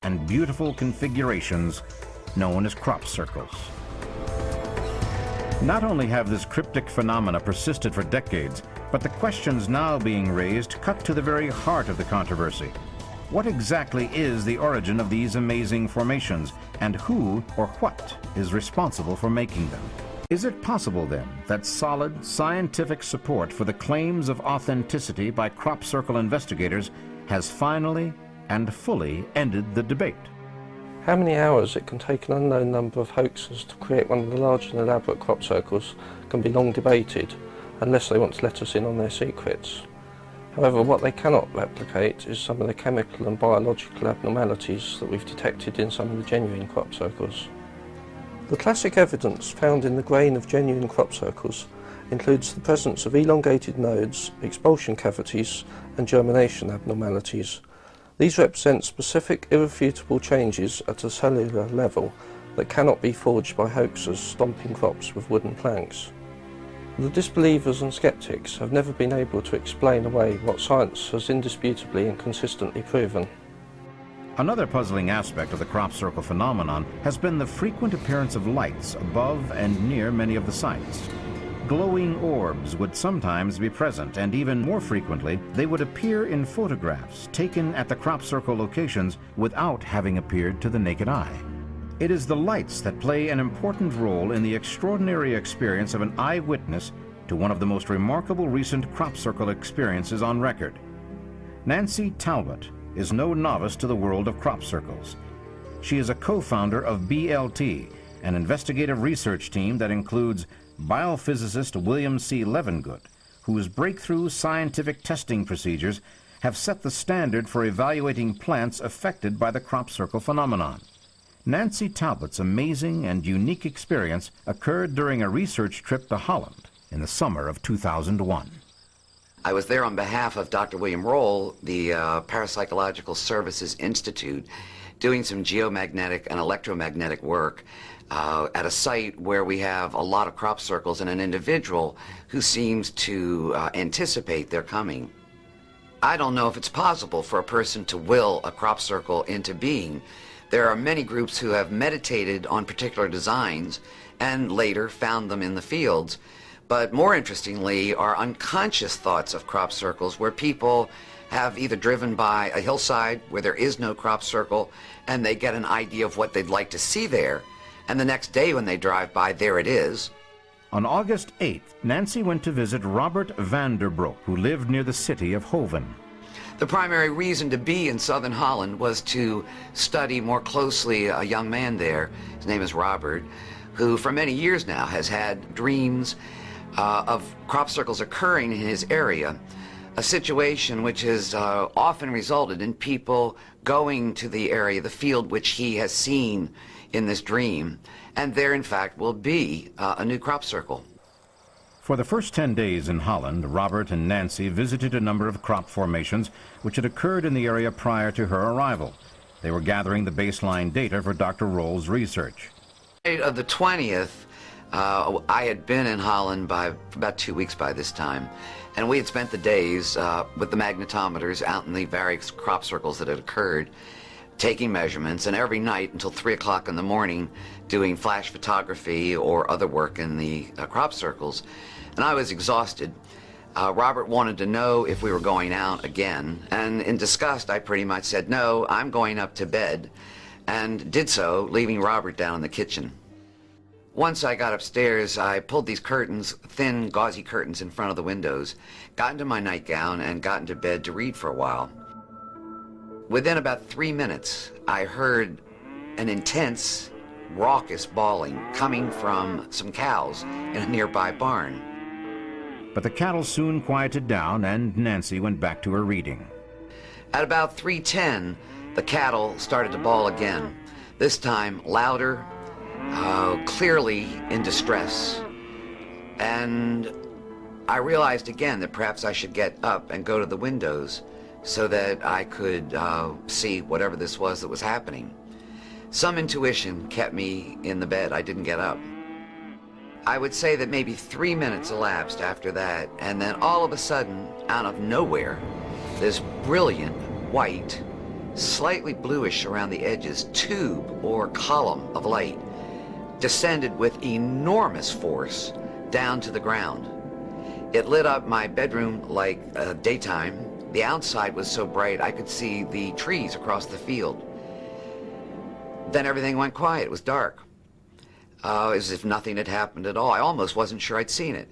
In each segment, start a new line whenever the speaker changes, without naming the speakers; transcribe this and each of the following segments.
and beautiful configurations known as crop circles. Not only have this cryptic phenomena persisted for decades, but the questions now being raised cut to the very heart of the controversy. What exactly is the origin of these amazing formations, and who or what is responsible for making them? Is it possible then that solid scientific support for the claims of authenticity by crop circle investigators has finally and fully ended the debate?
How many hours it can take an unknown number of hoaxers to create one of the large and elaborate crop circles can be long debated, unless they want to let us in on their secrets. However, what they cannot replicate is some of the chemical and biological abnormalities that we've detected in some of the genuine crop circles. The classic evidence found in the grain of genuine crop circles includes the presence of elongated nodes, expulsion cavities and germination abnormalities. These represent specific irrefutable changes at a cellular level that cannot be forged by hoaxers stomping crops with wooden planks. The disbelievers and skeptics have never been able to explain away what science has indisputably and consistently proven.
Another puzzling aspect of the crop circle phenomenon has been the frequent appearance of lights above and near many of the sites. Glowing orbs would sometimes be present, and even more frequently, they would appear in photographs taken at the crop circle locations without having appeared to the naked eye. It is the lights that play an important role in the extraordinary experience of an eyewitness to one of the most remarkable recent crop circle experiences on record. Nancy Talbott is no novice to the world of crop circles. She is a co-founder of BLT, an investigative research team that includes biophysicist William C. Levengood, whose breakthrough scientific testing procedures have set the standard for evaluating plants affected by the crop circle phenomenon. Nancy Talbott's amazing and unique experience occurred during a research trip to Holland in the summer of 2001.
I was there on behalf of Dr. William Roll, the Parapsychological Services Institute, doing some geomagnetic and electromagnetic work at a site where we have a lot of crop circles and an individual who seems to anticipate their coming. I don't know if it's possible for a person to will a crop circle into being. There are many groups who have meditated on particular designs and later found them in the fields. But more interestingly are unconscious thoughts of crop circles where people have either driven by a hillside where there is no crop circle and they get an idea of what they'd like to see there, and the next day when they drive by, there it is.
On August 8th, Nancy went to visit Robert van der Broek, who lived near the city of Hoven.
The primary reason to be in southern Holland was to study more closely a young man there, his name is Robert, who for many years now has had dreams of crop circles occurring in his area, a situation which has often resulted in people going to the area, the field which he has seen in this dream, and there in fact will be a new crop circle.
For the first 10 days in Holland, Robert and Nancy visited a number of crop formations which had occurred in the area prior to her arrival. They were gathering the baseline data for Dr. Roll's research.
Of the 20th, I had been in Holland by about 2 weeks by this time, and we had spent the days with the magnetometers out in the various crop circles that had occurred, taking measurements, and every night until 3 o'clock in the morning doing flash photography or other work in the crop circles. And I was exhausted. Robert wanted to know if we were going out again, and in disgust I pretty much said, no, I'm going up to bed, and did so, leaving Robert down in the kitchen. Once I got upstairs, I pulled these curtains, thin, gauzy curtains in front of the windows, got into my nightgown, and got into bed to read for a while. Within about 3 minutes, I heard an intense, raucous bawling coming from some cows in a nearby barn.
But the cattle soon quieted down, and Nancy went back to her reading.
At about 3:10, the cattle started to bawl again, this time louder, clearly in distress. And I realized again that perhaps I should get up and go to the windows so that I could see whatever this was that was happening. Some intuition kept me in the bed. I didn't get up. I would say that maybe 3 minutes elapsed after that, and then all of a sudden, out of nowhere, this brilliant white slightly bluish around the edges, tube or column of light descended with enormous force down to the ground. It lit up my bedroom like daytime. The outside was so bright I could see the trees across the field. Then everything went quiet. It was dark, as if nothing had happened at all. I almost wasn't sure I'd seen it.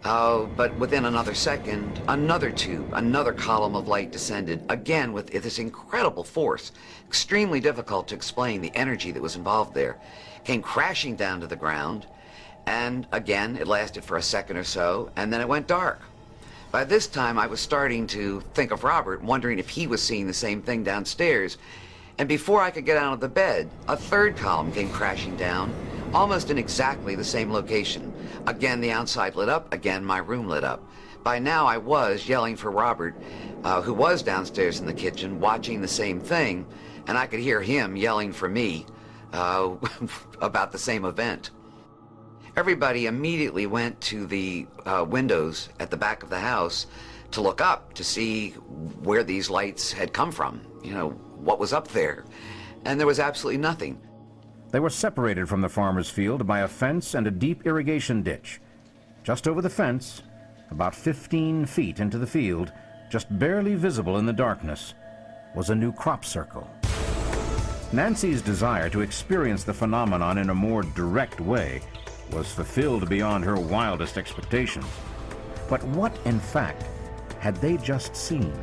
But within another second, another tube, another column of light descended, again with this incredible force, extremely difficult to explain the energy that was involved there, came crashing down to the ground, and again, it lasted for a second or so, and then it went dark. By this time, I was starting to think of Robert, wondering if he was seeing the same thing downstairs, and before I could get out of the bed, a third column came crashing down, almost in exactly the same location. Again, the outside lit up, again, my room lit up. By now, I was yelling for Robert, who was downstairs in the kitchen, watching the same thing, and I could hear him yelling for me about the same event. Everybody immediately went to the windows at the back of the house to look up to see where these lights had come from, you know, what was up there, and there was absolutely nothing.
They were separated from the farmer's field by a fence and a deep irrigation ditch. Just over the fence, about 15 feet into the field, just barely visible in the darkness, was a new crop circle. Nancy's desire to experience the phenomenon in a more direct way was fulfilled beyond her wildest expectations. But what, in fact, had they just seen?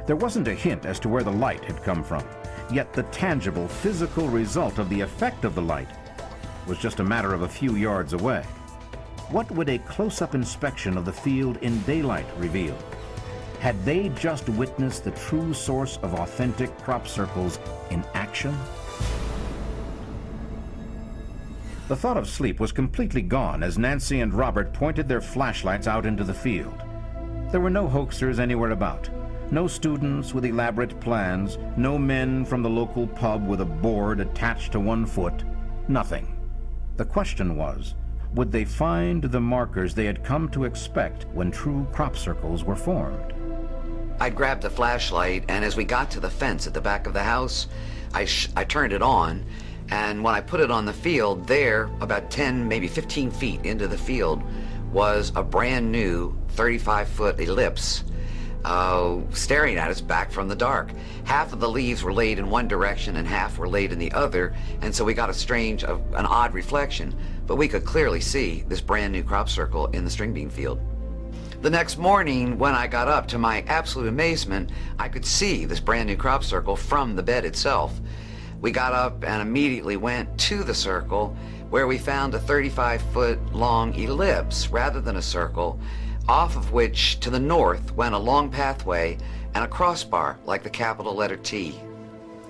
There wasn't a hint as to where the light had come from, yet the tangible, physical result of the effect of the light was just a matter of a few yards away. What would a close-up inspection of the field in daylight reveal? Had they just witnessed the true source of authentic crop circles in action? The thought of sleep was completely gone as Nancy and Robert pointed their flashlights out into the field. There were no hoaxers anywhere about. No students with elaborate plans, no men from the local pub with a board attached to one foot, nothing. The question was, would they find the markers they had come to expect when true crop circles were formed?
I grabbed a flashlight, and as we got to the fence at the back of the house, I turned it on, and when I put it on the field, there, about 10, maybe 15 feet into the field, was a brand new 35-foot ellipse staring at us back from the dark. Half of the leaves were laid in one direction and half were laid in the other, and so we got an odd reflection, but we could clearly see this brand new crop circle in the string bean field. The next morning, when I got up, to my absolute amazement, I could see this brand new crop circle from the bed itself. We got up and immediately went to the circle, where we found a 35-foot long ellipse rather than a circle, off of which to the north went a long pathway and a crossbar like the capital letter T.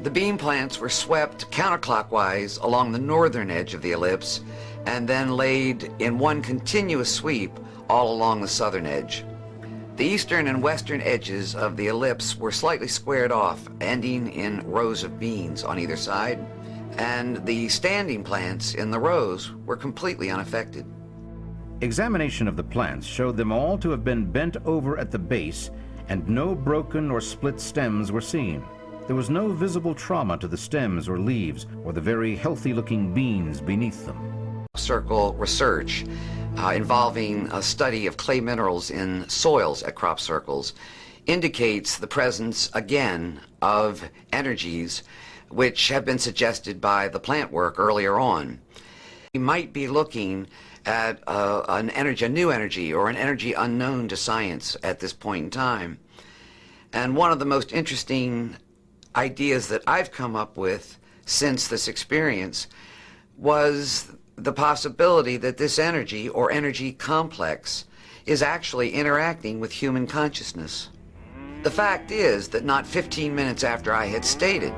The bean plants were swept counterclockwise along the northern edge of the ellipse and then laid in one continuous sweep all along the southern edge. The eastern and western edges of the ellipse were slightly squared off, ending in rows of beans on either side, and the standing plants in the rows were completely unaffected.
Examination of the plants showed them all to have been bent over at the base, and no broken or split stems were seen. There was no visible trauma to the stems or leaves or the very healthy-looking beans beneath them.
Circle research involving a study of clay minerals in soils at crop circles indicates the presence, again, of energies which have been suggested by the plant work earlier on. We might be looking at a new energy, or an energy unknown to science at this point in time. And one of the most interesting ideas that I've come up with since this experience was the possibility that this energy, or energy complex, is actually interacting with human consciousness. The fact is that not 15 minutes after I had stated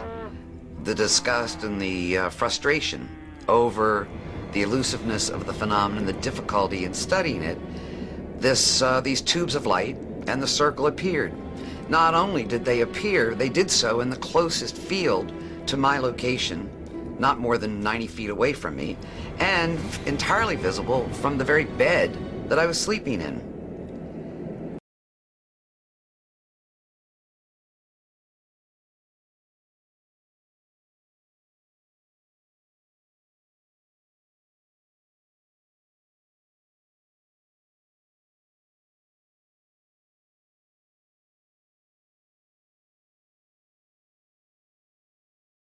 the disgust and the frustration over the elusiveness of the phenomenon, the difficulty in studying it, these tubes of light and the circle appeared. Not only did they appear, they did so in the closest field to my location, not more than 90 feet away from me, and entirely visible from the very bed that I was sleeping in.